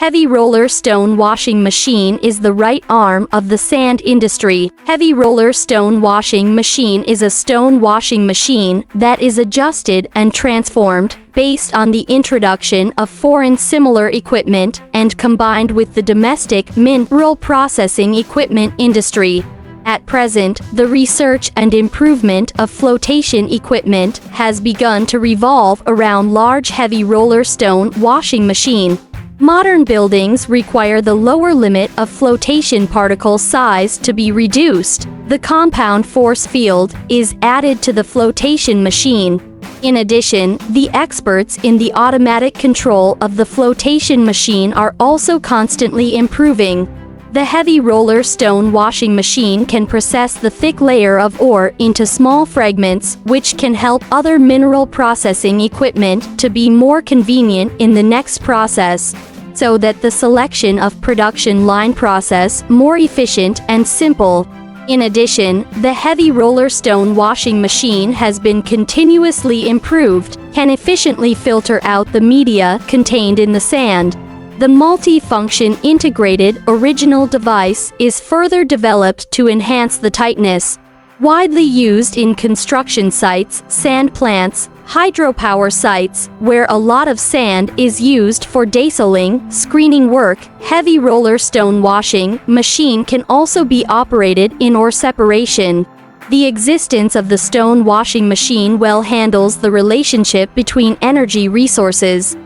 Heavy roller stone washing machine is the right arm of the sand industry. Heavy roller stone washing machine is a stone washing machine that is adjusted and transformed based on the introduction of foreign similar equipment and combined with the domestic mineral processing equipment industry. At present, the research and improvement of flotation equipment has begun to revolve around large heavy roller stone washing machine. Modern buildings require the lower limit of flotation particle size to be reduced. The compound force field is added to the flotation machine. In addition, the experts in the automatic control of the flotation machine are also constantly improving. The heavy roller stone washing machine can process the thick layer of ore into small fragments, which can help other mineral processing equipment to be more convenient in the next process, so that the selection of production line process more efficient and simple. In addition, the heavy roller stone washing machine has been continuously improved, can efficiently filter out the media contained in the sand. The multi-function integrated original device is further developed to enhance the tightness. Widely used in construction sites, sand plants, hydropower sites, where a lot of sand is used for desoling, screening work. Heavy roller stone washing machine can also be operated in ore separation. The existence of the stone washing machine well handles the relationship between energy resources.